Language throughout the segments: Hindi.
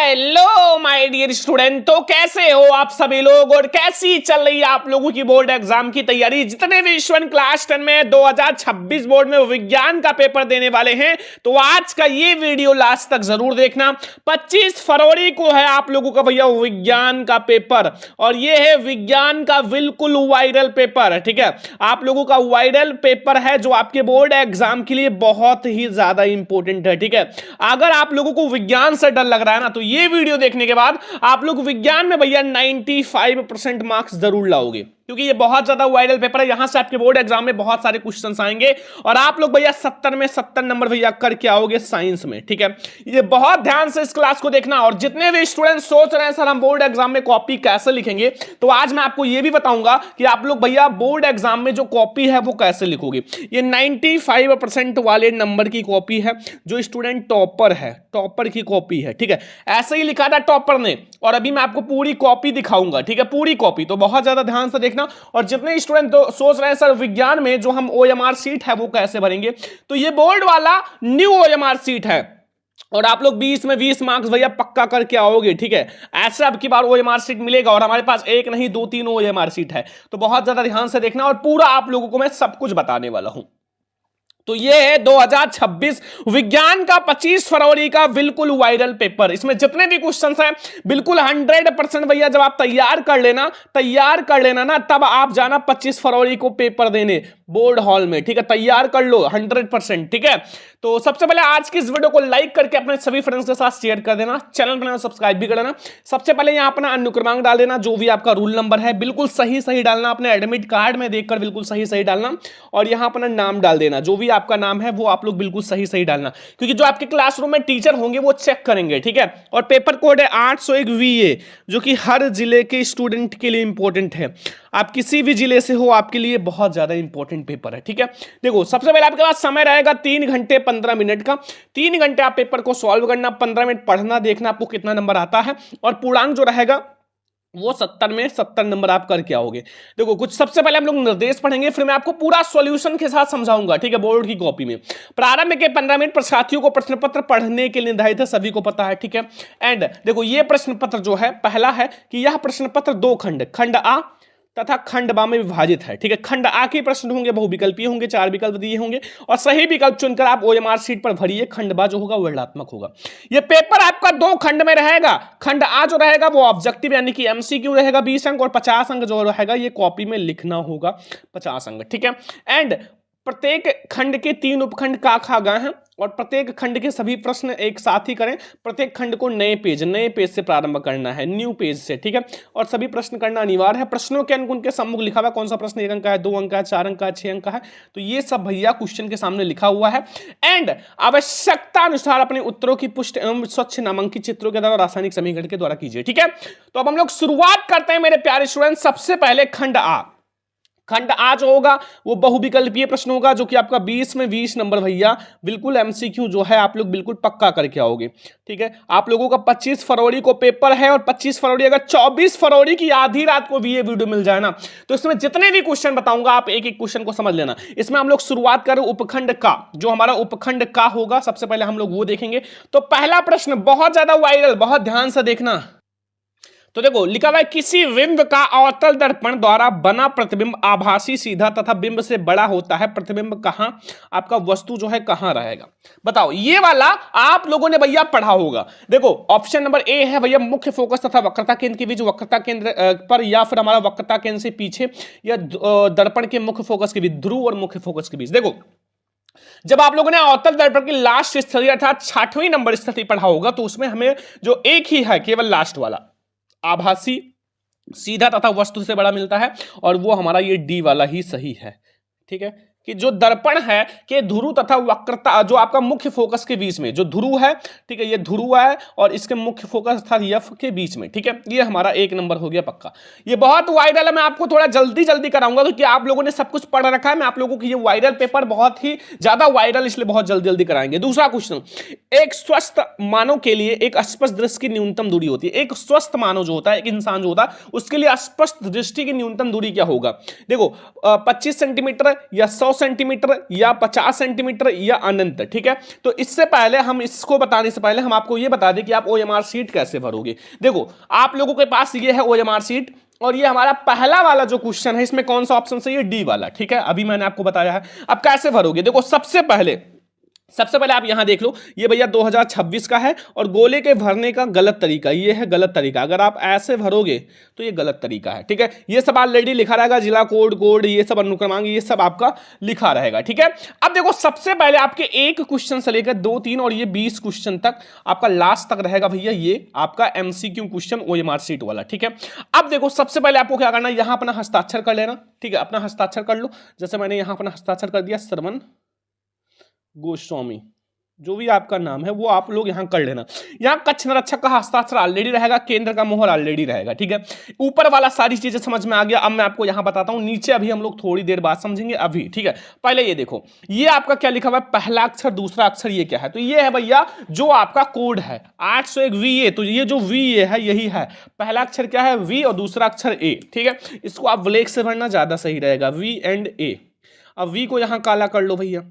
हेलो माय डियर स्टूडेंट, तो कैसे हो आप सभी लोग और कैसी चल रही है आप लोगों की बोर्ड एग्जाम की तैयारी। जितने भी स्टूडेंट क्लास 10 में 2026 बोर्ड में विज्ञान का पेपर देने वाले हैं तो आज का ये वीडियो लास्ट तक जरूर देखना। 25 फरवरी को है आप लोगों का भैया विज्ञान का पेपर और ये है विज्ञान का बिल्कुल वायरल पेपर। ठीक है, आप लोगों का वायरल पेपर है जो आपके बोर्ड एग्जाम के लिए बहुत ही ज्यादा इंपॉर्टेंट है। ठीक है, अगर आप लोगों को विज्ञान से डर लग रहा है ना तो ये वीडियो देखने के बाद आप लोग विज्ञान में भैया 95% मार्क्स जरूर लाओगे, क्योंकि ये बहुत ज्यादा वायरल पेपर है। यहां से आपके बोर्ड एग्जाम में बहुत सारे क्वेश्चंस आएंगे और आप लोग भैया 70 में 70 नंबर भैया करके आओगे साइंस में। ठीक है, ये बहुत ध्यान से इस क्लास को देखना। और जितने भी स्टूडेंट सोच रहे हैं सर हम बोर्ड एग्जाम में कॉपी कैसे लिखेंगे, तो आज मैं आपको ये भी बताऊंगा कि आप लोग भैया बोर्ड एग्जाम में जो कॉपी है वो कैसे लिखोगे। ये 95% वाले नंबर की कॉपी है जो स्टूडेंट टॉपर है, टॉपर की कॉपी है। ठीक है, ऐसे ही लिखा था टॉपर ने और अभी मैं आपको पूरी कॉपी दिखाऊंगा। ठीक है, पूरी कॉपी, तो बहुत ज्यादा ध्यान से देखना। और जितने स्टूडेंट तो सोच रहे हैं सर विज्ञान में जो हम ओएमआर सीट है वो कैसे भरेंगे, तो ये बोर्ड वाला न्यू ओएमआर सीट है और आप लोग 20 में 20 मार्क्स भैया पक्का करके आओगे। ठीक है, ऐसे अब की बार ओएमआर सीट मिलेगा और हमारे पास एक नहीं 2-3 ओएमआर सीट है, तो बहुत ज्यादा ध्यान से देखना और पूरा आप लोगों को मैं सब कुछ बताने वाला हूं। तो ये है 2026 विज्ञान का 25 फरवरी का बिल्कुल वायरल पेपर। इसमें जितने भी क्वेश्चंस हैं बिल्कुल 100% भैया जब आप तैयार कर लेना ना तब आप जाना 25 फरवरी को पेपर देने बोर्ड हॉल में। ठीक है, तैयार कर लो 100%। ठीक है, तो सबसे पहले आज की इस वीडियो को लाइक करके अपने सभी फ्रेंड्स के साथ शेयर कर देना, चैनल पर सब्सक्राइब भी कर देना। सबसे पहले यहां अपना अनुक्रमांक डाल देना, जो भी आपका रूल नंबर है बिल्कुल सही डालना, अपने एडमिट कार्ड में देखकर बिल्कुल सही डालना और यहां अपना नाम डाल देना, जो भी आपका नाम है वो आप लोग बिल्कुल सही डालना, क्योंकि जो आपके क्लासरूम में टीचर होंगे वो चेक करेंगे। ठीक है, और पेपर कोड है 801 VA जो कि हर जिले के स्टूडेंट के लिए इंपॉर्टेंट है। आप किसी भी जिले से हो आपके लिए बहुत ज्यादा इंपॉर्टेंट पेपर है। ठीक है, देखो सबसे पहले आपके पास समय रहेगा 3 घंटे 15 मिनट का। 3 घंटे आप पेपर को सॉल्व करना, 15 मिनट पढ़ना, देखना आपको कितना नंबर आता है और पूर्णांक जो रहेगा वो 70 में 70 नंबर आप करके आओगे। देखो कुछ सबसे पहले हम लोग निर्देश पढ़ेंगे, फिर मैं आपको पूरा सॉल्यूशन के साथ समझाऊंगा। ठीक है, बोर्ड की कॉपी में प्रारंभ के 15 मिनट पर साथियों को प्रश्न पत्र पढ़ने के लिए निर्धारित है, सभी को पता है। ठीक है, एंड देखो ये प्रश्न पत्र जो है पहला है कि यह प्रश्न पत्र 2 खंड आ तथा खंड बा में विभाजित है। ठीक है, खंड आ के प्रश्न होंगे, बहुविकल्पीय होंगे, 4 विकल्प दिए होंगे और सही विकल्प चुनकर आप ओएमआर सीट पर भरिए। खंड बा जो होगा वो ऋणात्मक होगा। ये पेपर आपका 2 खंड में रहेगा। खंड आ जो रहेगा वो ऑब्जेक्टिव यानी कि एमसीक्यू रहेगा 20 अंक और 50 अंक जो रहेगा ये कॉपी में लिखना होगा 50 अंक। ठीक है, एंड प्रत्येक खंड के 3 उपखंड का खा गए हैं और प्रत्येक खंड के सभी प्रश्न एक साथ ही करें। प्रत्येक खंड को नए पेज से प्रारंभ करना है, न्यू पेज से। ठीक है, और सभी प्रश्न करना अनिवार्य है। प्रश्नों के अंक उनके सम्मुख लिखा हुआ, कौन सा प्रश्न 1 अंक का है, 2 अंक का है, 4 अंक का है, 6 अंक का है, तो ये सब भैया क्वेश्चन के सामने लिखा हुआ है। एंड आवश्यकता अनुसार अपने उत्तरों की पुष्टि एवं स्वच्छ नामांकित चित्रों के द्वारा रासायनिक समीकरण के द्वारा कीजिए। ठीक है, तो अब हम लोग शुरुआत करते हैं मेरे प्यारे स्टूडेंट। सबसे पहले खंड आ जो होगा वो बहुविकल्पीय प्रश्न होगा जो कि आपका 20 में 20 नंबर भैया बिल्कुल एमसीक्यू जो है आप लोग बिल्कुल पक्का करके आओगे। ठीक है, आप लोगों का 25 फरवरी को पेपर है और 25 फरवरी अगर 24 फरवरी की आधी रात को भी ये वीडियो मिल जाए ना तो इसमें जितने भी क्वेश्चन बताऊंगा आप एक एक क्वेश्चन को समझ लेना। इसमें हम लोग शुरुआत करें उपखंड का, जो हमारा उपखंड का होगा सबसे पहले हम लोग वो देखेंगे। तो पहला प्रश्न बहुत ज्यादा वायरल, बहुत ध्यान से देखना। तो देखो लिखा हुआ है किसी बिंब का अवतल दर्पण द्वारा बना प्रतिबिंब आभासी सीधा तथा बिंब से बड़ा होता है, प्रतिबिंब कहां, आपका वस्तु जो है कहां रहेगा। बताओ, ये वाला आप लोगों ने भैया पढ़ा होगा। देखो ऑप्शन नंबर ए है भैया मुख्य फोकस तथा वक्रता केंद्र के बीच, वक्रता केंद्र पर या फिर हमारा वक्रता केंद्र से पीछे या दर्पण के मुख्य फोकस के बीच, ध्रुव और मुख्य फोकस के बीच। देखो जब आप लोगों ने अवतल दर्पण की लास्ट स्थिति अर्थात 60वीं नंबर स्थिति पढ़ा होगा तो उसमें हमें जो एक ही है केवल लास्ट वाला आभासी सीधा तथा वस्तु से बड़ा मिलता है और वो हमारा ये डी वाला ही सही है। ठीक है, कि जो दर्पण है कि ध्रुव तथा वक्रता जो आपका मुख्य फोकस के बीच में जो ध्रुव है, ठीक है, ये ध्रुव है और इसके मुख्य फोकस अर्थात एफ के बीच में। ठीक है, ये हमारा 1 नंबर हो गया पक्का। ये बहुत वायरल है, मैं आपको थोड़ा जल्दी कराऊंगा क्योंकि आप लोगों ने सब कुछ पढ़ रखा है। मैं आप लोगों की ये वायरल पेपर बहुत ही ज्यादा वायरल इसलिए बहुत जल्दी कराएंगे। दूसरा क्वेश्चन, एक स्वस्थ मानव के लिए एक स्पष्ट दृष्टि की न्यूनतम दूरी होती है। एक स्वस्थ मानव जो होता है, एक इंसान जो होता है, उसके लिए स्पष्ट दृष्टि की न्यूनतम दूरी क्या होगा। देखो 25 सेंटीमीटर या 100 100 सेंटीमीटर या 50 सेंटीमीटर या अनंत, ठीक है। तो इससे पहले हम इसको बताने से पहले हम आपको ये बता दें कि आप OMR शीट कैसे भरोगे। देखो आप लोगों के पास ये है OMR शीट, और ये हमारा पहला वाला जो क्वेश्चन है इसमें कौन सा ऑप्शन सही है, डी वाला, ठीक है। अभी मैंने आपको बताया है। अब कैसे भरोगे, देखो सबसे पहले आप यहां देख लो, ये भैया 2026 का है, और गोले के भरने का गलत तरीका, ये है गलत तरीका। अगर आप ऐसे भरोगे तो ये गलत तरीका है, ठीक है। ये सब ऑलरेडी लिखा रहेगा, जिला कोड ये सब अनुक्रमांक ये सब आपका लिखा रहेगा, ठीक है। अब देखो सबसे पहले आपके एक क्वेश्चन से लेकर 2, 3 और ये 20 क्वेश्चन तक आपका लास्ट तक रहेगा भैया ये आपका MCQ क्वेश्चन OMR शीट वाला, ठीक है। अब देखो सबसे पहले आपको क्या करना है, यहां अपना हस्ताक्षर कर लेना, ठीक है। अपना हस्ताक्षर कर लो, जैसे मैंने यहां अपना हस्ताक्षर कर दिया, श्रवण गोस्वामी, जो भी आपका नाम है वो आप लोग यहां कर लेना। यहां कक्ष निरीक्षक का हस्ताक्षर ऑलरेडी रहेगा, केंद्र का मोहर ऑलरेडी रहेगा, ठीक है। ऊपर वाला सारी चीजें समझ में आ गया। अब मैं आपको यहां बताता हूं, नीचे अभी हम लोग थोड़ी देर बाद समझेंगे अभी, ठीक है। पहले ये देखो, ये आपका क्या लिखा हुआ है, पहला अक्षर दूसरा अक्षर, ये क्या है, तो ये है भैया जो आपका कोड है 801 VA। तो ये जो VA है यही है, पहला अक्षर क्या है V और दूसरा अक्षर A, ठीक है। इसको आप ब्लैक से भरना ज्यादा सही रहेगा, V एंड A। अब V को यहां काला कर लो भैया,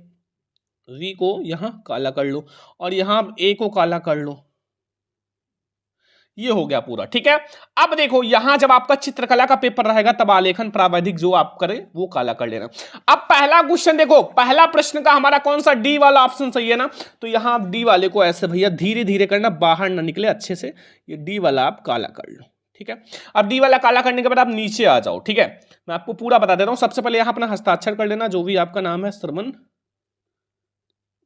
V को यहां काला कर लो, और यहां A को काला कर लो, ये हो गया पूरा, ठीक है। अब देखो यहां जब आपका चित्रकला का पेपर रहेगा तब आलेखन प्रावैधिक जो आप करें वो काला कर लेना। अब पहला क्वेश्चन देखो, पहला प्रश्न का हमारा कौन सा, डी वाला ऑप्शन सही है ना। तो यहां आप डी वाले को ऐसे भैया धीरे धीरे करना, बाहर ना निकले अच्छे से, ये डी वाला आप काला कर लो, ठीक है। अब डी वाला काला करने के बाद आप नीचे आ जाओ, ठीक है। मैं आपको पूरा बता देता हूं। सबसे पहले यहां अपना हस्ताक्षर कर लेना, जो भी आपका नाम है, श्रवण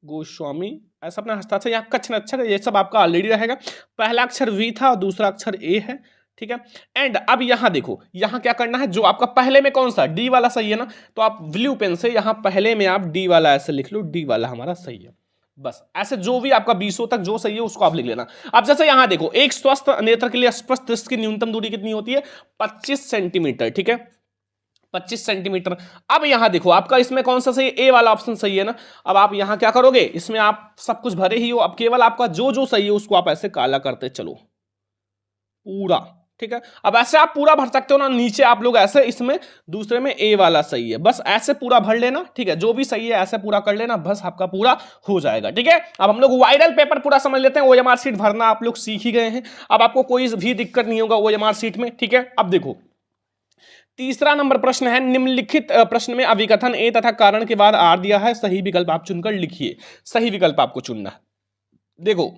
गोस्वामी, ऐसा अपना हस्ताक्षर, यहाँ कच्छ अक्षर ये सब आपका ऑलरेडी रहेगा। पहला अक्षर V था और दूसरा अक्षर A है, ठीक है। एंड अब यहां देखो, यहां क्या करना है, जो आपका पहले में कौन सा, डी वाला सही है ना, तो आप ब्लू पेन से यहां पहले में आप डी वाला ऐसे लिख लो, डी वाला हमारा सही है। बस ऐसे जो भी आपका 20 तक जो सही है उसको आप लिख लेना। अब जैसे यहां देखो, एक स्वस्थ नेत्र के लिए स्पष्ट दृष्टि की न्यूनतम दूरी कितनी होती है, 25 सेंटीमीटर, ठीक है, 25 सेंटीमीटर। अब यहां देखो आपका इसमें कौन सा सही है, ए वाला ऑप्शन सही है ना। अब आप यहां क्या करोगे, इसमें आप सब कुछ भरे ही हो, अब केवल आपका जो जो सही है उसको आप ऐसे काला करते चलो पूरा, ठीक है। अब ऐसे आप पूरा भर सकते हो ना, नीचे आप लोग ऐसे, इसमें दूसरे में ए वाला सही है, बस ऐसे पूरा भर लेना, ठीक है। जो भी सही है ऐसे पूरा कर लेना, बस आपका पूरा हो जाएगा, ठीक है। अब हम लोग वायरल पेपर पूरा समझ लेते हैं। OMR शीट भरना आप लोग सीख ही गए हैं, अब आपको कोई भी दिक्कत नहीं होगा OMR शीट में, ठीक है। अब देखो तीसरा नंबर प्रश्न है, निम्नलिखित प्रश्न में अभिकथन ए तथा कारण के बाद आर दिया है, सही विकल्प आप चुनकर लिखिए। सही विकल्प आपको चुनना है। देखो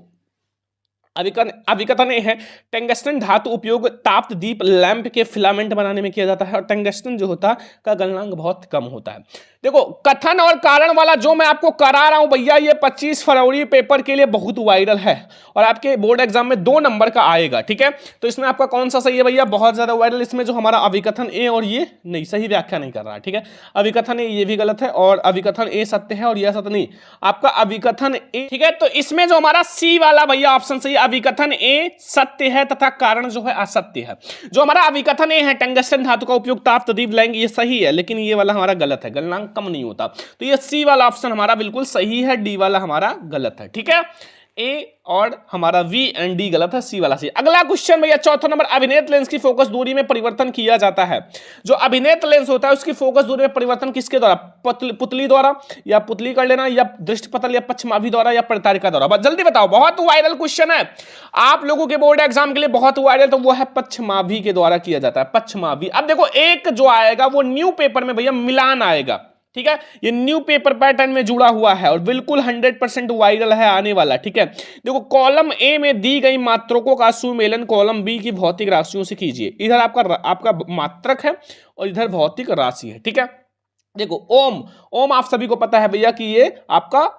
अभिकथन ए है, टंगस्टन धातु उपयोग ताप्त दीप लैंप के फिलामेंट बनाने में किया जाता है, और टंगस्टन जो होता है का गलनांक बहुत कम होता है। देखो कथन और कारण वाला जो मैं आपको करा रहा हूं भैया, ये 25 फरवरी पेपर के लिए बहुत वायरल है, और आपके बोर्ड एग्जाम में 2 नंबर का आएगा, ठीक है। तो इसमें आपका कौन सा सही है भैया, बहुत ज्यादा वायरल, इसमें जो हमारा अभिकथन ए और ये नहीं, सही व्याख्या नहीं कर रहा है, ठीक है। अभिकथन ए ये भी गलत है, और अभिकथन ए सत्य है और यह सत्य नहीं, आपका अभिकथन ए, ठीक है। तो इसमें जो हमारा सी वाला भैया ऑप्शन सही है, अभिकथन ए सत्य है तथा कारण जो है असत्य है। जो हमारा अभिकथन ए है, टंगस्टन धातु का उपयोग ताप तदीप लैंग, ये सही है, लेकिन ये वाला हमारा गलत है, गलनांक कम नहीं होता। तो ये सी वाला ऑप्शन हमारा बिल्कुल सही है, डी वाला हमारा गलत है, ठीक है। ए और हमारा वी एंड डी गलत है, सी वाला सी। अगला क्वेश्चन भैया चौथा नंबर, अभिनेत लेंस की फोकस दूरी में परिवर्तन किया जाता है। जो अभिनेत लेंस होता है उसकी फोकस दूरी में परिवर्तन किसके द्वारा, पुतली द्वारा, या पुतली कर लेना, या दृष्टिपटल, या पक्षमाभि द्वारा, या परितारिका द्वारा। बस जल्दी बताओ, बहुत वायरल क्वेश्चन है आप लोगों के बोर्ड एग्जाम के लिए, बहुत वायरल, तो वो है पक्षमाभि के द्वारा किया जाता है, पक्षमाभि। अब देखो एक जो आएगा वो न्यू पेपर में भैया मिलान आएगा, ठीक है। ये न्यू पेपर पैटर्न में जुड़ा हुआ है और बिल्कुल 100% वायरल है आने वाला, ठीक है। देखो कॉलम ए में दी गई मात्रकों का सुमेलन कॉलम बी की भौतिक राशियों से कीजिए। इधर आपका मात्रक है और इधर भौतिक राशि है, ठीक है। देखो ओम आप सभी को पता है भैया कि ये आपका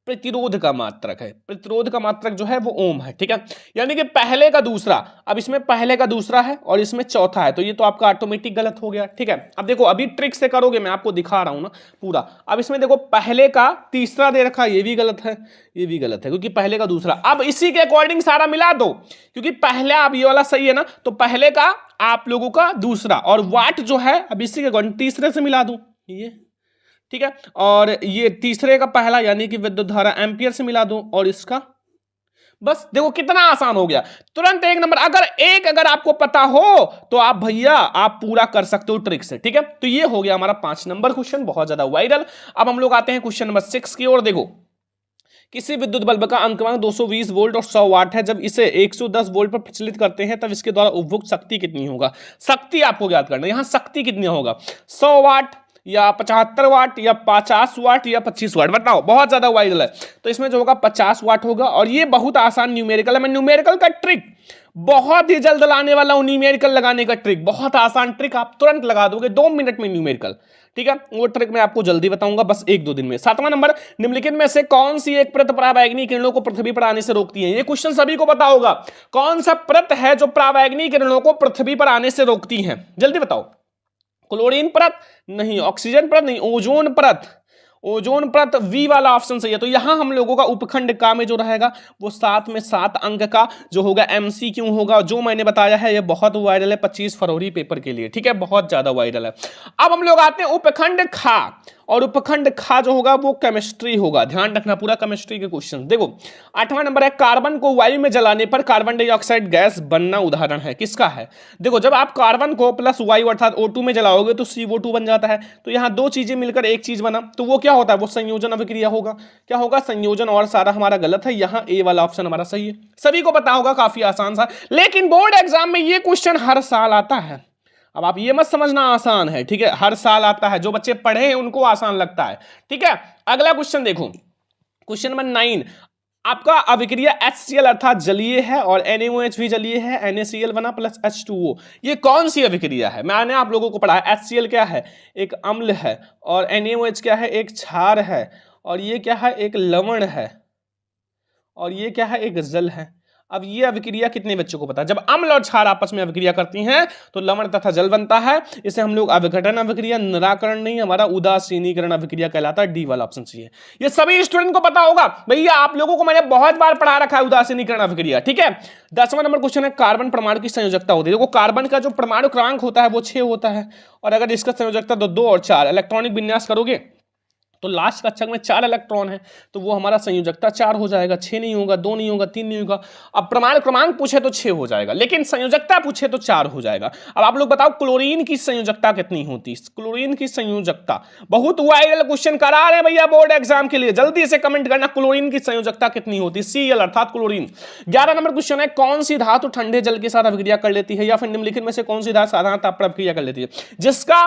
प्रतिरोध का मात्रक है, प्रतिरोध का मात्रक जो है वो ओम है, ठीक है। यानी कि पहले का दूसरा, अब इसमें पहले का दूसरा है और इसमें चौथा है, तो ये तो आपका ऑटोमेटिक गलत हो गया, ठीक है। अब देखो अभी ट्रिक से करोगे, मैं आपको दिखा रहा हूं ना पूरा। अब इसमें देखो पहले का तीसरा दे रखा, ये भी गलत है, ये भी गलत है, क्योंकि पहले का दूसरा। अब इसी के अकॉर्डिंग सारा मिला दो, क्योंकि पहला अब ये वाला सही है ना, तो पहले का आप लोगों का दूसरा, और वाट जो है अब इसी के अकॉर्डिंग तीसरे से मिला दूं, ये ठीक है। और ये तीसरे का पहला यानी कि विद्युत धारा एम्पियर से मिला दूं, और इसका बस देखो कितना आसान हो गया, तुरंत एक नंबर। अगर आपको पता हो तो आप भैया आप पूरा कर सकते हो ट्रिक से, ठीक है। तो ये हो गया हमारा 5 नंबर क्वेश्चन, बहुत ज्यादा वायरल। अब हम लोग आते हैं क्वेश्चन नंबर 6 की ओर। देखो, किसी विद्युत बल्ब का अंकमांक 220 वोल्ट और 100 वाट है। जब इसे 110 वोल्ट पर प्रचलित करते हैं तब इसके द्वारा उपभोग शक्ति कितनी होगा। शक्ति आपको याद करना है, यहां शक्ति कितनी होगा, 100 वाट या 75 वाट या 50 वाट या 25 वाट, बताओ। बहुत ज्यादा वाइडल है, तो इसमें जो होगा 50 वाट होगा। और ये बहुत आसान न्यूमेरिकल है, मैं न्यूमेरिकल का ट्रिक बहुत ही जल्द लाने वाला हूं। न्यूमेरिकल लगाने का ट्रिक बहुत आसान ट्रिक, आप तुरंत लगा दोगे 2 मिनट में न्यूमेरिकल, ठीक है। वो ट्रिक मैं आपको जल्दी बताऊंगा, बस 1-2 दिन में। 7वां नंबर, निम्नलिखित में से कौन सी एक परत परावैंगनी किरणों को पृथ्वी पर आने से रोकती है। ये क्वेश्चन सभी को पता होगा, कौन सा परत है जो परावैंगनी किरणों को पृथ्वी पर आने से रोकती है, जल्दी बताओ। क्लोरीन परत नहीं, ऑक्सीजन परत नहीं, ओजोन परत। ओजोन परत, वी वाला ऑप्शन सही है। तो यहां हम लोगों का उपखंड का में जो रहेगा वो 7 में 7 अंक का जो होगा MCQ होगा। जो मैंने बताया है ये बहुत वायरल है 25 फरवरी पेपर के लिए, ठीक है, बहुत ज्यादा वायरल है। अब हम लोग आते हैं उपखंड खा, और उपखंड खा जो होगा वो केमिस्ट्री होगा, ध्यान रखना पूरा केमिस्ट्री के क्वेश्चन। देखो 8वां नंबर है, कार्बन को वायु में जलाने पर कार्बन डाइऑक्साइड गैस बनना उदाहरण है, किसका है। देखो जब आप कार्बन को प्लस वायु अर्थात O2 में जलाओगे तो CO2 बन जाता है। तो यहां दो चीजें मिलकर एक चीज बना, तो वो क्या होता है, वो संयोजन अभिक्रिया होगा। क्या होगा, संयोजन। और सारा हमारा गलत है, यहां ए वाला ऑप्शन हमारा सही है। सभी को पता होगा, काफी आसान सा, लेकिन बोर्ड एग्जाम में ये क्वेश्चन हर साल आता है। अब आप ये मत समझना आसान है, ठीक है, हर साल आता है। जो बच्चे पढ़े हैं उनको आसान लगता है, ठीक है। अगला क्वेश्चन देखो, क्वेश्चन नंबर 9, आपका अभिक्रिया HCl अर्थात जलीय है और NaOH भी जलीय है, NaCl बना प्लस H2O। ये कौन सी अभिक्रिया है, मैंने आप लोगों को पढ़ाया। HCl क्या है, एक अम्ल है, और NaOH क्या है, एक क्षार है, और ये क्या है, एक लवण है, और ये क्या है, एक जल है। अब ये अभिक्रिया कितने बच्चों को पता है, जब अम्ल और क्षार आपस में अभिक्रिया करती हैं तो लवण तथा जल बनता है। इसे हम लोग अविघटन अभिक्रिया, निराकरण नहीं, हमारा उदासीनीकरण अभिक्रिया कहलाता है। डी वाला ऑप्शन सही है। ये सभी स्टूडेंट को पता होगा भैया, आप लोगों को मैंने बहुत बार पढ़ा रखा है उदासीनीकरण अभिक्रिया, ठीक है। 10वां नंबर क्वेश्चन है, कार्बन परमाणु की संयोजकता होती है। देखो कार्बन का जो परमाणु क्रमांक होता है वो 6 होता है, और अगर इसका संयोजकता 2 और 4 इलेक्ट्रॉनिक विन्यास करोगे तो लास्ट कक्षक में 4 इलेक्ट्रॉन है, तो वो हमारा संयोजकता 4 हो जाएगा। 6 नहीं होगा, 2 नहीं होगा, 3 नहीं होगा। अब परमाणु क्रमांक पूछे तो 6 हो जाएगा, लेकिन संयोजकता पूछे तो 4 हो जाएगा। अब आप लोग बताओ क्लोरीन की संयोजकता कितनी होती है। क्लोरीन की संयोजकता बहुत वायरल क्वेश्चन करा रहे हैं भैया बोर्ड एग्जाम के लिए, जल्दी से कमेंट करना क्लोरीन की संयोजकता कितनी होती है। Cl अर्थात क्लोरीन। 11 नंबर क्वेश्चन है, कौन सी धातु ठंडे जल के साथ अभिक्रिया कर लेती है, या फिर निम्नलिखित में से कौन सी धातु साधारण ताप पर अभिक्रिया कर लेती है। जिसका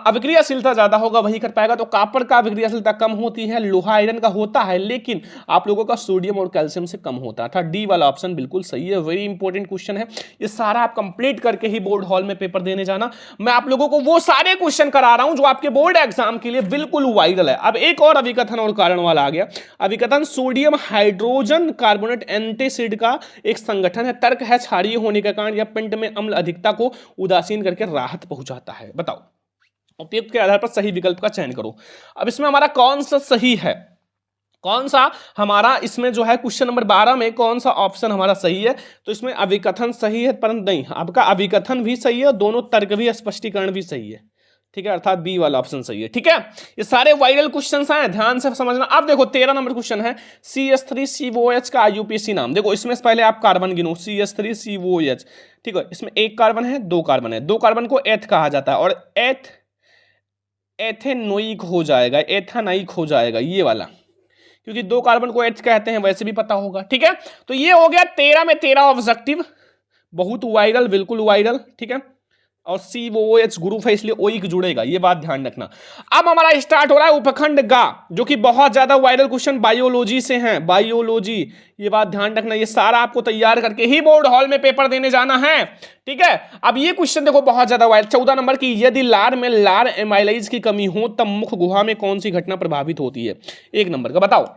अभिक्रियाशीलता ज्यादा होगा वही कर पाएगा। तो कॉपर का अभिक्रियाशीलता कम होती है, लोहा आयरन का होता है, लेकिन आप लोगों का सोडियम और कैल्शियम से कम होता था। डी वाला ऑप्शन बिल्कुल सही है, वेरी इंपॉर्टेंट क्वेश्चन है। ये सारा आप कंप्लीट करके ही बोर्ड हॉल में पेपर देने जाना। मैं आप लोगों को वो सारे क्वेश्चन करा रहा हूं जो आपके बोर्ड एग्जाम के लिए बिल्कुल वायरल है। अब एक और अभिकथन और कारण वाला आ गया। अभिकथन, सोडियम हाइड्रोजन कार्बोनेट एंटासिड का एक संगठन है। तर्क है, क्षारीय होने के कारण यह पिंड में अम्ल अधिकता को उदासीन करके राहत पहुंचाता है। बताओ, उपयुक्त के आधार पर सही विकल्प का चयन करो। अब इसमें हमारा कौन सा सही है, कौन सा हमारा इसमें जो है क्वेश्चन नंबर 12 में कौन सा ऑप्शन हमारा सही है। तो इसमें अभिकथन सही है, परंतु नहीं, आपका अभिकथन भी सही है, दोनों तर्क भी, स्पष्टीकरण भी सही है, ठीक है, अर्थात बी वाला ऑप्शन सही है, ठीक है। ये सारे वायरल क्वेश्चंस हैं, ध्यान से समझना। अब देखो 13 नंबर क्वेश्चन है, CH3COH का IUPAC नाम। देखो इसमें पहले आप कार्बन गिनो, CH3COH, ठीक है। इसमें एक कार्बन है, 2 कार्बन है, 2 कार्बन को एथ कहा जाता है, और एथ एथेनोइक हो जाएगा, एथेनाइक हो जाएगा ये वाला, क्योंकि 2 कार्बन को एथ कहते हैं, वैसे भी पता होगा, ठीक है। तो ये हो गया 13 में 13 ऑब्जेक्टिव, बहुत वायरल, बिल्कुल वायरल, ठीक है। और COOH ग्रुप है इसलिए ओइक जुड़ेगा, ये बात ध्यान रखना। अब हमारा स्टार्ट हो रहा है उपखंड गा, जो कि बहुत ज्यादा वायरल क्वेश्चन बायोलॉजी से है, बायोलॉजी, ये बात ध्यान रखना। ये सारा आपको तैयार करके ही बोर्ड हॉल में पेपर देने जाना है, ठीक है। अब ये क्वेश्चन देखो बहुत ज्यादा वायरल। 14 नंबर की, यदि लार में लार एमाइलाइज की कमी हो तब मुख गुहा में कौन सी घटना प्रभावित होती है। 1 नंबर का बताओ,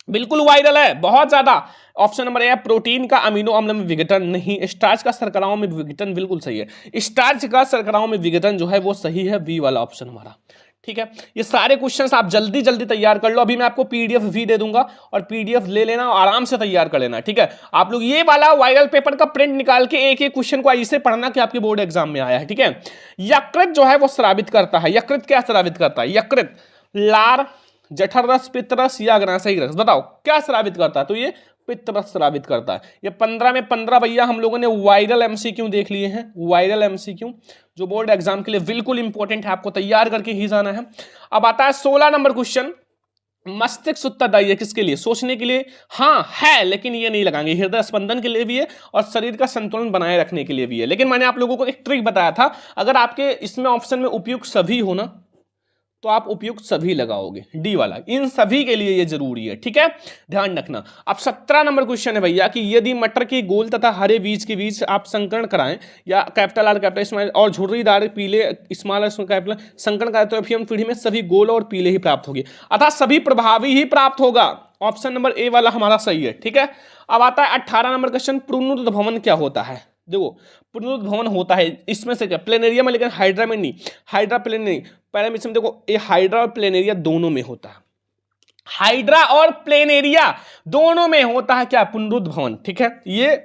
बिल्कुल वायरल है, बहुत ज्यादा। ऑप्शन नंबर ए, प्रोटीन का अमीनो अम्ल में विघटन नहीं, स्टार्च का शर्कराओं में विघटन, बिल्कुल सही है। स्टार्च का शर्कराओं में विघटन जो है वो सही है, बी वाला ऑप्शन हमारा, ठीक है। ये सारे क्वेश्चंस आप जल्दी जल्दी तैयार कर लो। अभी मैं आपको PDF भी दे दूंगा, और PDF ले लेना, आराम से तैयार कर लेना, ठीक है। आप लोग ये वाला वायरल पेपर का प्रिंट निकाल के एक एक क्वेश्चन को ऐसे पढ़ना कि आपके बोर्ड एग्जाम में आया है, ठीक है। यकृत जो है वो स्रावित करता है, यकृत क्या स्रावित करता है, यकृत लार, जठर रस, पित्त रस या अग्नाशयी रस, बताओ क्या स्रावित करता है। तो ये पित्त रस स्रावित करता है। ये 15 में 15 भैया हम लोगों ने वायरल एमसीक्यू देख लिए हैं, वायरल एमसीक्यू जो बोर्ड एग्जाम के लिए बिल्कुल इंपॉर्टेंट है, आपको तैयार करके ही जाना है। अब आता है 16 नंबर क्वेश्चन, मस्तिष्क उत्तरदायी है किसके लिए? सोचने के लिए, हाँ है, लेकिन ये नहीं लगाएंगे। हृदय स्पंदन के लिए भी है और शरीर का संतुलन बनाए रखने के लिए भी है। लेकिन मैंने आप लोगों को एक ट्रिक बताया था, अगर आपके इसमें ऑप्शन में उपयुक्त सभी हो ना तो आप उपयुक्त सभी लगाओगे, डी वाला, इन सभी के लिए ये जरूरी है, ठीक है, ध्यान रखना। अब 17 नंबर क्वेश्चन है भैया कि यदि मटर के गोल तथा हरे बीज के बीच आप संकरण कराएं या कैपिटल आर कैपिटल स्मॉल और झुर्रीदार पीले स्मॉल कैपिटल संकरण कराएं तो एफएम पीढ़ी में सभी गोल और पीले ही प्राप्त होगी, अर्थात सभी प्रभावी ही प्राप्त होगा। ऑप्शन नंबर ए वाला हमारा सही है, ठीक है। अब आता है 18 नंबर क्वेश्चन, पुनरुत्थ भवन क्या होता है? देखो पुनरुत्थ भवन होता है इसमें से क्या? प्लेनेरिया में, लेकिन हाइड्रा में नहीं, हाइड्रा प्लेनेरी पैरामिड में देखो ये हाइड्रा और प्लेनेरिया दोनों में होता है, हाइड्रा और प्लेनेरिया दोनों में होता है क्या? पुनरुत्थ भवन, ठीक है। ये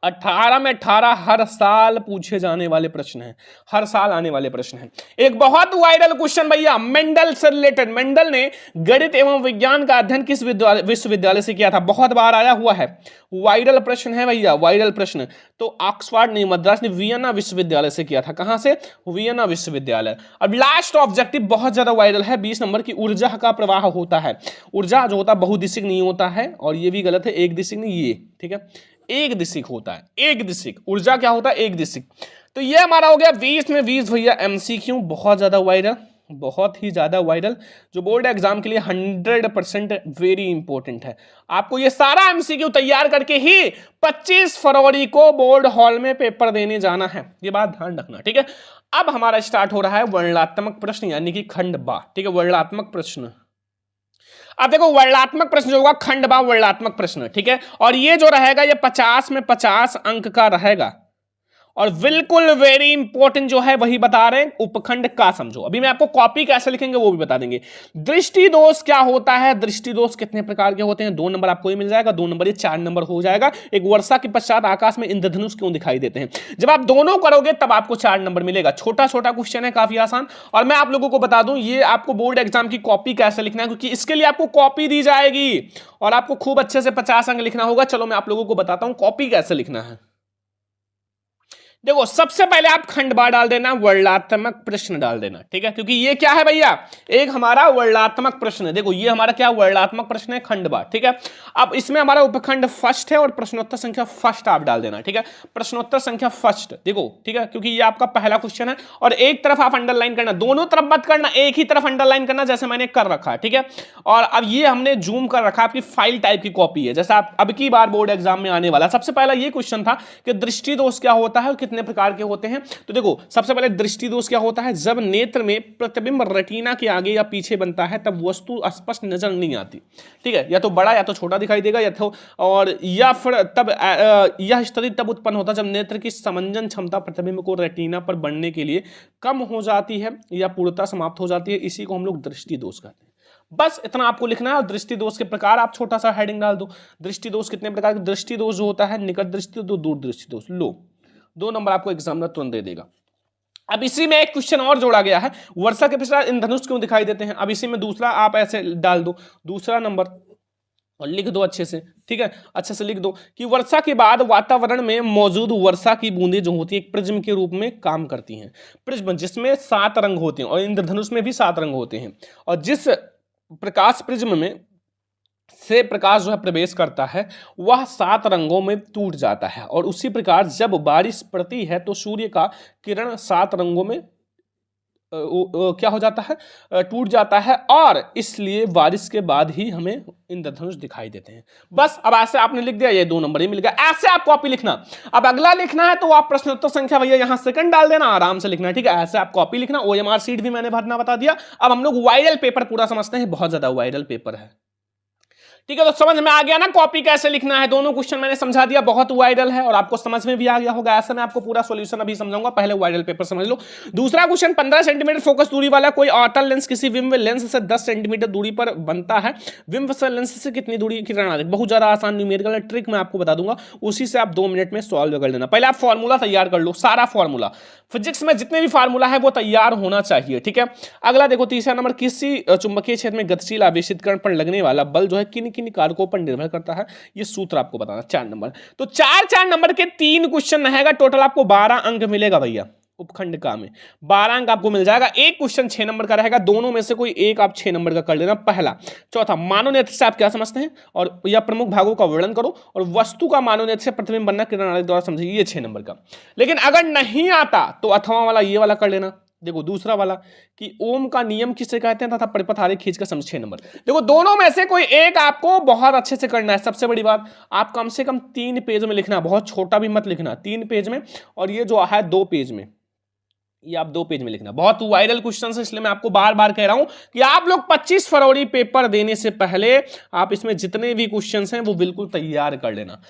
18 में 18 हर साल पूछे जाने वाले प्रश्न हैं, हर साल आने वाले प्रश्न हैं। एक बहुत वायरल क्वेश्चन भैया मेंडल से रिलेटेड, मेंडल ने गणित एवं विज्ञान का अध्ययन किस विश्वविद्यालय से किया था? बहुत बार आया हुआ है, वायरल प्रश्न है भैया, वायरल प्रश्न। तो ऑक्सफोर्ड नहीं, मद्रास ने वियना विश्वविद्यालय से किया था। कहां से? वियना विश्वविद्यालय। अब लास्ट ऑब्जेक्टिव बहुत ज्यादा वायरल है, 20 नंबर की, ऊर्जा का प्रवाह होता है। ऊर्जा जो होता है बहुदिशिक नहीं होता है, और ये भी गलत है, एक दिशिक नहीं, ये ठीक है, एक दिशिक होता है, एक दिशिक। ऊर्जा क्या होता है? एक दिशिक। तो ये हमारा हो गया 20 में 20 भैया एमसीक्यू, बहुत ज्यादा वायरल, बहुत ही ज्यादा वायरल, जो बोर्ड एग्जाम के लिए 100% वेरी इंपॉर्टेंट है। आपको ये सारा एमसीक्यू तैयार करके ही 25 फरवरी को बोर्ड हॉल में पेपर देने जाना है, ये बात ध्यान रखना, ठीक है। अब हमारा स्टार्ट हो रहा है वर्णनात्मक प्रश्न यानी कि खंड बा, ठीक है, वर्णनात्मक प्रश्न। अब देखो वर्णनात्मक प्रश्न जो होगा खंड बा वर्णनात्मक प्रश्न, ठीक है, और ये जो रहेगा ये 50 में 50 अंक का रहेगा, और बिल्कुल वेरी इंपॉर्टेंट जो है वही बता रहे हैं, उपखंड का समझो। अभी मैं आपको कॉपी कैसे लिखेंगे वो भी बता देंगे। दृष्टि दोष क्या होता है? दृष्टि दोष कितने प्रकार के होते हैं? 2 नंबर आपको ही मिल जाएगा, 2 नंबर, ये 4 नंबर हो जाएगा। एक वर्षा के पश्चात आकाश में इंद्रधनुष क्यों दिखाई देते हैं? जब आप दोनों करोगे तब आपको 4 नंबर मिलेगा। छोटा छोटा क्वेश्चन है, काफी आसान। और मैं आप लोगों को बता दूं ये आपको बोर्ड एग्जाम की कॉपी कैसे लिखना है, क्योंकि इसके लिए आपको कॉपी दी जाएगी और आपको खूब अच्छे से 50 अंक लिखना होगा। चलो मैं आप लोगों को बताता हूं कॉपी कैसे लिखना है। देखो सबसे पहले आप खंडबा डाल देना, वर्णनात्मक प्रश्न डाल देना, ठीक है, क्योंकि ये क्या है भैया? एक हमारा वर्णनात्मक प्रश्न है। देखो ये हमारा क्या वर्णनात्मक प्रश्न है, खंडबा, ठीक है। अब इसमें हमारा उपखंड फर्स्ट है और प्रश्नोत्तर संख्या फर्स्ट आप डाल देना, ठीक है, प्रश्नोत्तर संख्या फर्स्ट। देखो ठीक है, क्योंकि ये आपका पहला क्वेश्चन है और एक तरफ आप अंडरलाइन करना, दोनों तरफ मत करना, एक ही तरफ अंडरलाइन करना जैसे मैंने कर रखा है, ठीक है। और अब ये हमने जूम कर रखा, आपकी फाइल टाइप की कॉपी है, जैसे आप अब की बार बोर्ड एग्जाम में आने वाला। सबसे पहला ये क्वेश्चन था कि दृष्टि दोष क्या होता है और कितने प्रकार के होते हैं। तो देखो सबसे पहले दृष्टि दोष क्या होता है? जब नेत्र में प्रतिबिंब रेटिना के आगे या पीछे बनता है तब वस्तु स्पष्ट नजर नहीं आती, ठीक है, या तो बड़ा या तो छोटा दिखाई देगा, या तो और या फिर तब यह स्थिति तब उत्पन्न होता है जब नेत्र की समंजन क्षमता प्रतिबिंब को रेटिना पर बनने के लिए कम हो जाती है या पूर्णतः समाप्त हो जाती है। इसी को हम लोग दृष्टि दोष कहते हैं। बस इतना आपको लिखना है। और दृष्टि दोष के प्रकार आप छोटा सा हेडिंग डाल दो, दृष्टि दोष कितने प्रकार के? दृष्टि दोष जो होता है निकट दृष्टि तो दूर दृष्टि दोष। लो 2 नंबर आपको एग्जामिनर तुरंत दे देगा। अब इसी में एक क्वेश्चन और जोड़ा गया है, वर्षा के पश्चात इंद्रधनुष क्यों दिखाई देते हैं? अब इसी में दूसरा आप ऐसे डाल दो, दूसरा नंबर, और लिख दो अच्छे से, ठीक है, अच्छे से लिख दो कि वर्षा के बाद वातावरण में मौजूद वर्षा की बूंदें जो होती है एक प्रिज्म के रूप में काम करती हैं। प्रिज्म जिसमें 7 रंग होते हैं और इंद्रधनुष में भी 7 रंग होते हैं, और जिस प्रकाश प्रिज्म में से प्रकाश जो है प्रवेश करता है वह 7 रंगों में टूट जाता है। और उसी प्रकार जब बारिश पड़ती है तो सूर्य का किरण 7 रंगों में क्या हो जाता है? टूट जाता है, और इसलिए बारिश के बाद ही हमें इंद्रधनुष दिखाई देते हैं। बस अब ऐसे आपने लिख दिया, ये 2 नंबर ही मिल गया। ऐसे आप कॉपी लिखना। अब अगला लिखना है तो आप प्रश्नोत्तर संख्या भैया यहां सेकंड डाल देना, आराम से लिखना, ठीक है। ऐसे आप कॉपी लिखना। OMR सीट भी मैंने भरना बता दिया। अब हम लोग वायरल पेपर पूरा समझते हैं, बहुत ज्यादा वायरल पेपर है, ठीक है। तो समझ में आ गया ना कॉपी कैसे लिखना है? दोनों क्वेश्चन मैंने समझा दिया, बहुत वायरल है और आपको समझ में भी आ गया होगा। ऐसा मैं आपको पूरा सॉल्यूशन अभी समझाऊंगा, पहले वायरल पेपर समझ लो। दूसरा क्वेश्चन, 15 सेंटीमीटर फोकस दूरी वाला कोई अवतल लेंस किसी विम्ब लेंस से 10 सेंटीमीटर दूरी पर बनता है, विम्ब से लेंस से कितनी दूरी किरण आती है? बहुत ज्यादा आसान न्यूमेरिकल ट्रिक मैं आपको बता दूंगा, उसी से आप 2 मिनट में सॉल्व कर लेना। पहले आप फॉर्मूला तैयार कर लो, सारा फॉर्मूला, फिजिक्स में जितने भी फार्मूला है वो तैयार होना चाहिए, ठीक है। अगला देखो तीसरा नंबर, किसी चुंबकीय क्षेत्र में गतिशील आवेशित कण पर लगने वाला बल जो है किन किन कारकों पर निर्भर करता है, ये सूत्र आपको बताना 4 नंबर। तो 4 नंबर के 3 क्वेश्चन रहेगा, टोटल आपको 12 अंक मिलेगा भैया। उपखंड का में 12 अंक आपको मिल जाएगा। एक क्वेश्चन 6 नंबर का रहेगा, दोनों में से कोई एक आप 6 नंबर का कर लेना पहला। चौथा, मानव नेत्र से आप क्या समझते हैं और या प्रमुख भागों का वर्णन करो, और वस्तु का मानव नेत्र से प्रतिबिंब बनना किरण आरेख द्वारा समझिए, ये 6 नंबर का। लेकिन अगर नहीं आता तो अथवा वाला ये वाला कर लेना। देखो दूसरा वाला कि ओम का नियम किसे कहते हैं तथा परिपथ आरेख खींच कर समझ 6 नंबर। देखो दोनों में से कोई एक आपको बहुत अच्छे से करना है। सबसे बड़ी बात, आप कम से कम 3 पेज में लिखना, बहुत छोटा भी मत लिखना, 3 पेज में, और ये जो है 2 पेज में, ये आप 2 पेज में लिखना। बहुत वायरल क्वेश्चन है, इसलिए मैं आपको बार बार कह रहा हूं कि आप लोग 25 फरवरी पेपर देने से पहले आप इसमें जितने भी क्वेश्चन हैं वो बिल्कुल तैयार कर लेना।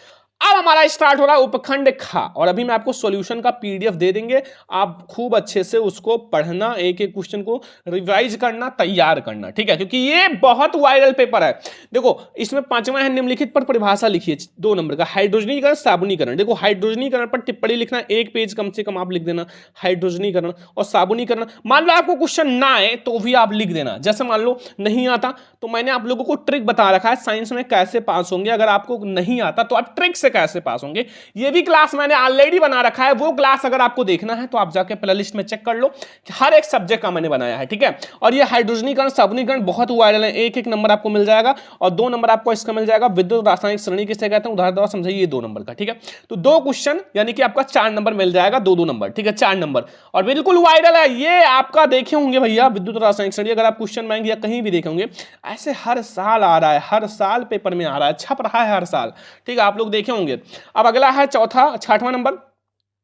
अब हमारा स्टार्ट हो रहा है उपखंड खा, और अभी मैं आपको सॉल्यूशन का पीडीएफ दे देंगे, आप खूब अच्छे से उसको पढ़ना, एक एक क्वेश्चन को रिवाइज करना, तैयार करना, ठीक है, क्योंकि ये बहुत वायरल पेपर है। देखो इसमें 5वां है निम्नलिखित पर परिभाषा लिखिए, 2 नंबर का। हाइड्रोजनीकरण साबुनीकरण, देखो हाइड्रोजनीकरण पर टिप्पणी लिखना, 1 पेज कम से कम आप लिख देना। हाइड्रोजनीकरण और साबुनीकरण, मान लो आपको क्वेश्चन ना आए तो भी आप लिख देना। जैसे मान लो नहीं आता तो मैंने आप लोगों को ट्रिक बता रखा है साइंस में कैसे पास होंगे। अगर आपको नहीं आता तो आप ट्रिक से कैसे पास होंगे, ये भी क्लास मैंने ऑलरेडी बना रखा है। वो क्लास अगर आपको देखना है तो आप जाके प्लेलिस्ट में चेक कर लो कि हर एक सब्जेक्ट का मैंने बनाया है, ठीक है। और ये हाइड्रोजनीकरण साबुनीकरण बहुत वायरल है, 1-1 नंबर आपको मिल जाएगा, और 2 नंबर आपको इसका मिल जाएगा। विद्युत रासायनिक श्रेणी किसे कहते हैं, उदाहरण द्वारा समझाइए, ये 2 नंबर का, ठीक है। तो 2 क्वेश्चन यानी कि आपका 4 नंबर मिल जाएगा, 2-2 नंबर, ठीक है, 4 नंबर। और बिल्कुल वायरल है ये, आपका देखे होंगे भैया विद्युत रासायनिक श्रेणी, अगर आप क्वेश्चन बैंक या कहीं भी देखे होंगे, ऐसे हर साल आ रहा है, हर साल पेपर में आ रहा है, छप रहा है हर साल, ठीक है, आप लोग देखे होंगे। अब अगला है चौथा 6वां नंबर,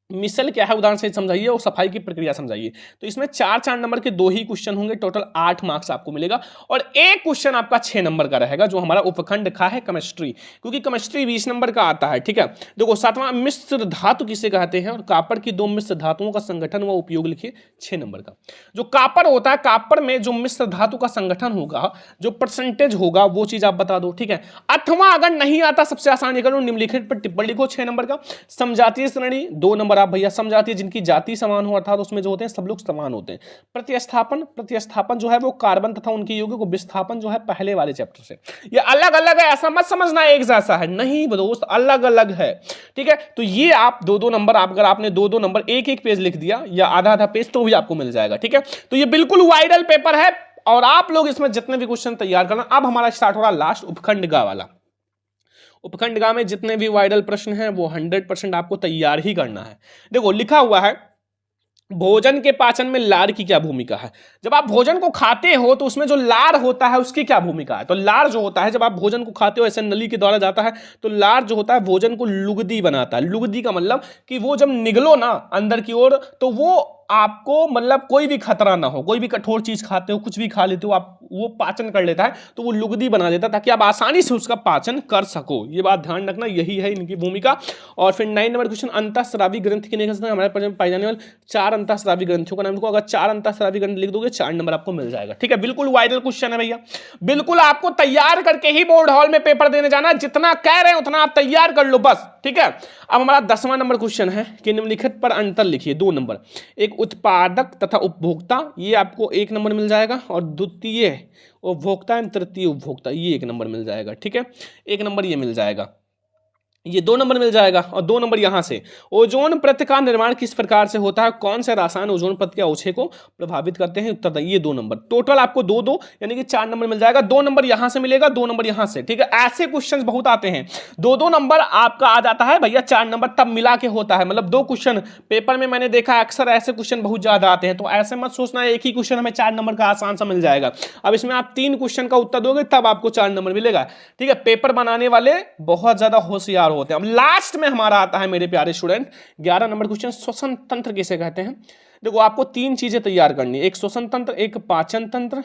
मिसल क्या है उदाहरण से समझाइए और सफाई की प्रक्रिया समझाइए। तो इसमें 4-4 नंबर के 2 ही क्वेश्चन होंगे, टोटल 8 मार्क्स आपको मिलेगा, और एक क्वेश्चन आपका 6 नंबर का रहेगा जो हमारा उपखंड खा है केमिस्ट्री, क्योंकि केमिस्ट्री 20 नंबर का आता है, ठीक है। देखो 7वां मिश्र धातु किसे कहते हैं, और कापर की 2 मिश्र धातुओं का संगठन व उपयोग लिखिए, 6 नंबर का। जो कापर होता है, कापर में जो मिश्र धातु का संगठन होगा, जो परसेंटेज होगा, वो चीज आप बता दो, ठीक है। 8वां अगर नहीं आता, सबसे आसान ये करो, निम्नलिखित पर टिप्पणी लिखो, 6 नंबर का। समजातीय श्रेणी 2 नंबर आप भैया, समझाती है जिनकी जाति समान हो, अर्थात उसमें जो होते हैं सब लोग समान होते हैं। प्रतिस्थापन, प्रतिस्थापन जो है वो कार्बन तथा उनके यौगिक को विस्थापन जो है पहले वाले चैप्टर से। ये अलग अलग है, ऐसा मत समझना एक जैसा है, नहीं दोस्त, अलग अलग है, ठीक है। तो ये आप 2-2 नंबर, अगर आपने 2-2 नंबर 1-1 पेज लिख दिया या आधा-आधा पेज तो भी आपको मिल जाएगा, ठीक है। तो ये बिल्कुल वायरल पेपर है, और आप लोग इसमें जितने भी क्वेश्चन तैयार करना। अब हमारा स्टार्ट हो रहा लास्ट उपखंड गा वाला। उपखंड गा में जितने भी वायरल प्रश्न हैं वो 100% आपको तैयार ही करना है। देखो लिखा हुआ है, भोजन के पाचन में लार की क्या भूमिका है। जब आप भोजन को खाते हो तो उसमें जो लार होता है उसकी क्या भूमिका है। तो लार जो होता है, जब आप भोजन को खाते हो ऐसे नली के द्वारा जाता है, तो लार जो होता है भोजन को लुगदी बनाता है। लुगदी का मतलब कि वो जब निगलो ना अंदर की ओर, तो वो आपको मतलब कोई भी खतरा ना हो, कोई भी कठोर चीज खाते हो, कुछ भी खा लेते हो आप, वो पाचन कर लेता है, तो वो लुगदी बना देता है ताकि आप आसानी से उसका पाचन कर सको। ये बात ध्यान रखना, यही है इनकी भूमिका। और फिर 9 नंबर क्वेश्चन, अंतःस्रावी ग्रंथि किन्हें कहते हैं। हमारे पास पाई जाने वाले 4 अंतःस्रावी ग्रंथियों का नाम लिखो। अगर 4 अंतःस्रावी ग्रंथ लिख दोगे 4 नंबर आपको मिल जाएगा, ठीक है। बिल्कुल वायरल क्वेश्चन है भैया, बिल्कुल आपको तैयार करके ही बोर्ड हॉल में पेपर देने जाना। जितना कह रहे हैं उतना आप तैयार कर लो बस, ठीक है। अब हमारा 10वां नंबर क्वेश्चन है कि निम्नलिखित पर अंतर लिखिए, 2 नंबर। एक उत्पादक तथा उपभोक्ता, ये आपको 1 नंबर मिल जाएगा, और द्वितीय उपभोक्ता एवं तृतीय उपभोक्ता, ये 1 नंबर मिल जाएगा, ठीक है। 1 नंबर ये मिल जाएगा, ये 2 नंबर मिल जाएगा, और 2 नंबर यहां से। ओजोन परत का निर्माण किस प्रकार से होता है, कौन से रसायन ओजोन परत के अवक्षय को प्रभावित करते हैं, उत्तर ये 2 नंबर। टोटल आपको 2-2 यानी कि 4 नंबर मिल जाएगा। 2 नंबर यहां से मिलेगा, 2 नंबर यहां से, ठीक है। ऐसे क्वेश्चन बहुत आते हैं, 2-2 नंबर आपका आ जाता है भैया, 4 नंबर तब मिला के होता है। मतलब 2 क्वेश्चन पेपर में मैंने देखा अक्सर ऐसे क्वेश्चन बहुत ज्यादा आते हैं, तो ऐसे मत सोचना एक ही क्वेश्चन हमें 4 नंबर का आसान सा मिल जाएगा। अब इसमें आप 3 क्वेश्चन का उत्तर दोगे तब आपको 4 नंबर मिलेगा, ठीक है। पेपर बनाने वाले बहुत ज्यादा होशियार होते हैं। अब लास्ट में हमारा आता है मेरे प्यारे स्टूडेंट 11 नंबर क्वेश्चन, श्वसन तंत्र किसे कहते हैं। देखो आपको 3 चीजें तैयार करनी है, एक श्वसन तंत्र, एक पाचन तंत्र,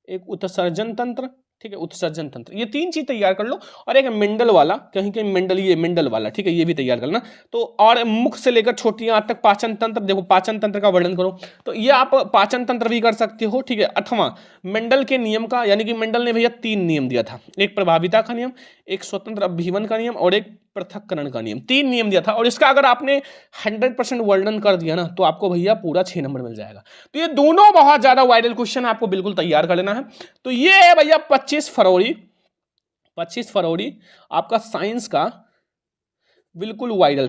एक उत्सर्जन तंत्र, ठीक है, उत्सर्जन तंत्र। ये 3 चीज तैयार कर लो, और एक मेंडल वाला, कहीं कहीं मेंडल, ये मेंडल वाला, ठीक है, ये भी तैयार करना। तो और मुख से लेकर छोटी आंत तक पाचन तंत्र, देखो पाचन तंत्र का वर्णन करो, तो ये आप पाचन तंत्र भी कर सकते हो, ठीक है। 8वां मेंडल के नियम का, यानी कि मेंडल ने भैया 3 नियम दिया था, एक प्रभाविता का नियम, एक स्वतंत्र अभिवन का नियम, और एक पृथक्करण का नियम। 3 नियम दिया था, और इसका अगर आपने 100% वर्णन कर दिया ना तो आपको भैया पूरा 6 नंबर मिल जाएगा। तो ये दोनों बहुत ज्यादा वायरल क्वेश्चन आपको बिल्कुल तैयार कर लेना है। तो ये है भैया 25 फरवरी 25 फरवरी आपका साइंस का बिल्कुल वायरल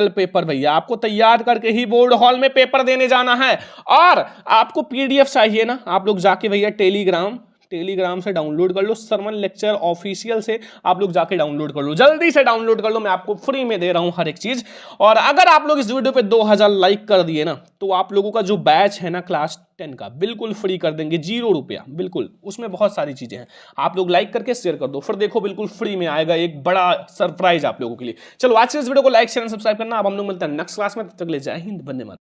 पेपर भैया, आपको तैयार करके ही बोर्ड हॉल में पेपर देने जाना है। और आपको पीडीएफ चाहिए ना, आप लोग जाके भैया टेलीग्राम से डाउनलोड कर लो, सरमन लेक्चर ऑफिशियल से आप लोग जाके डाउनलोड कर लो, जल्दी से डाउनलोड कर लो, मैं आपको फ्री में दे रहा हूं हर एक चीज। और अगर आप लोग इस वीडियो पे 2000 लाइक कर दिए ना, तो आप लोगों का जो बैच है ना क्लास 10 का बिल्कुल फ्री कर देंगे, 0 रुपया, बिल्कुल। उसमें बहुत सारी चीजें हैं, आप लोग लाइक करके शेयर कर दो, फिर देखो बिल्कुल फ्री में आएगा एक बड़ा सरप्राइज आप लोगों के लिए। चलो आज से इस वीडियो को लाइक शेयर सब्सक्राइब करना। अब हम लोग मिलते हैं नेक्स्ट क्लास में, तब तक के लिए जय हिंद, वंदे मातरम।